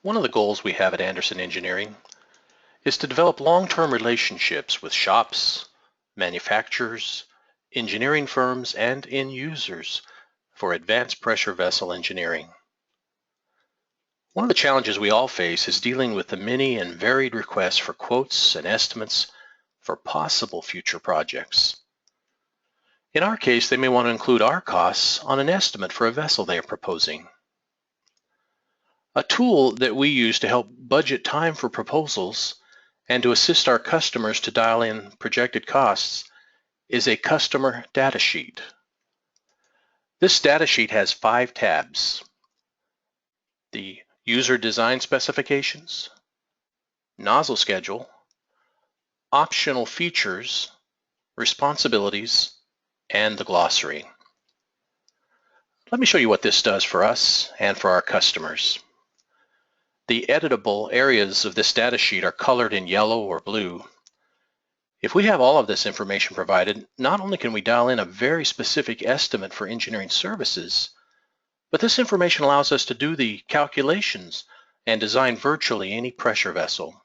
One of the goals we have at Anderson Engineering is to develop long-term relationships with shops, manufacturers, engineering firms, and end users for advanced pressure vessel engineering. One of the challenges we all face is dealing with the many and varied requests for quotes and estimates for possible future projects. In our case, they may want to include our costs on an estimate for a vessel they are proposing. A tool that we use to help budget time for proposals and to assist our customers to dial in projected costs is a customer data sheet. This data sheet has 5 tabs: the user design specifications, nozzle schedule, optional features, responsibilities, and the glossary. Let me show you what this does for us and for our customers. The editable areas of this data sheet are colored in yellow or blue. If we have all of this information provided, not only can we dial in a very specific estimate for engineering services, but this information allows us to do the calculations and design virtually any pressure vessel.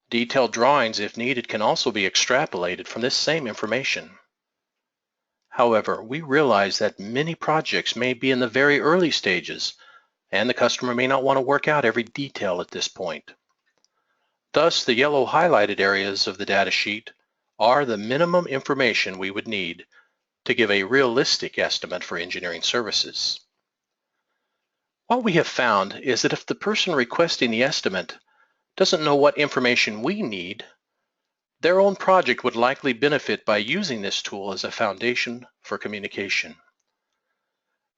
Detailed drawings, if needed, can also be extrapolated from this same information. However, we realize that many projects may be in the very early stages, and the customer may not want to work out every detail at this point. Thus, the yellow highlighted areas of the data sheet are the minimum information we would need to give a realistic estimate for engineering services. What we have found is that if the person requesting the estimate doesn't know what information we need, their own project would likely benefit by using this tool as a foundation for communication.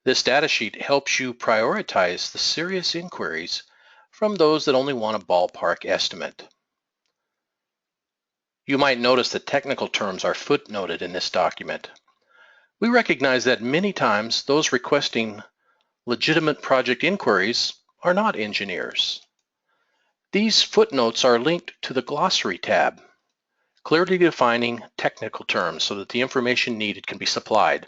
This data sheet helps you prioritize the serious inquiries from those that only want a ballpark estimate. You might notice that technical terms are footnoted in this document. We recognize that many times those requesting legitimate project inquiries are not engineers. These footnotes are linked to the glossary tab, clearly defining technical terms so that the information needed can be supplied.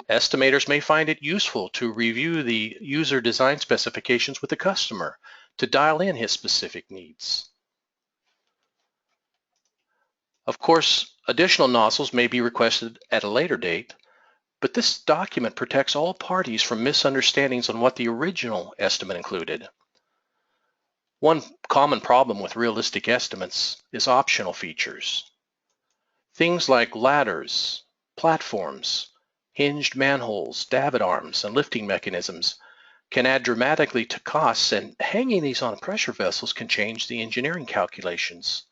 Estimators may find it useful to review the user design specifications with the customer to dial in his specific needs. Of course, additional nozzles may be requested at a later date, but this document protects all parties from misunderstandings on what the original estimate included. One common problem with realistic estimates is optional features. Things like ladders, platforms, hinged manholes, davit arms, and lifting mechanisms can add dramatically to costs, and hanging these on pressure vessels can change the engineering calculations.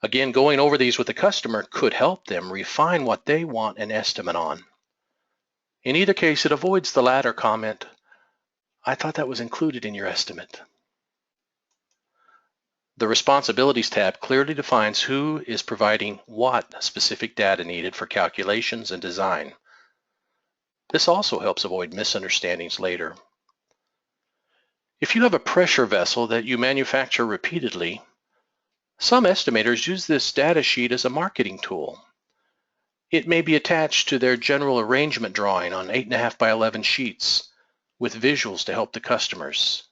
Again, going over these with the customer could help them refine what they want an estimate on. In either case, it avoids the latter comment, "I thought that was included in your estimate." The Responsibilities tab clearly defines who is providing what specific data needed for calculations and design. This also helps avoid misunderstandings later. If you have a pressure vessel that you manufacture repeatedly, some estimators use this data sheet as a marketing tool. It may be attached to their general arrangement drawing on 8.5 by 11 sheets with visuals to help the customers.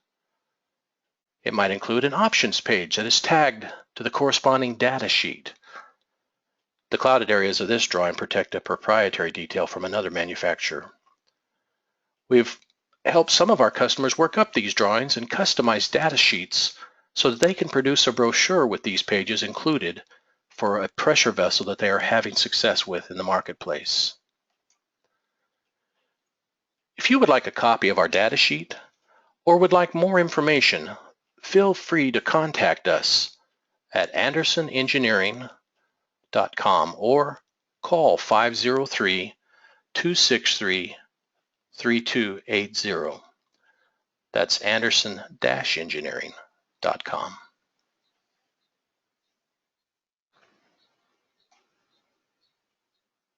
It might include an options page that is tagged to the corresponding data sheet. The clouded areas of this drawing protect a proprietary detail from another manufacturer. We've helped some of our customers work up these drawings and customize data sheets so that they can produce a brochure with these pages included for a pressure vessel that they are having success with in the marketplace. If you would like a copy of our data sheet or would like more information, feel free to contact us at andersonengineering.com or call 503-263-3280. That's anderson-engineering.com.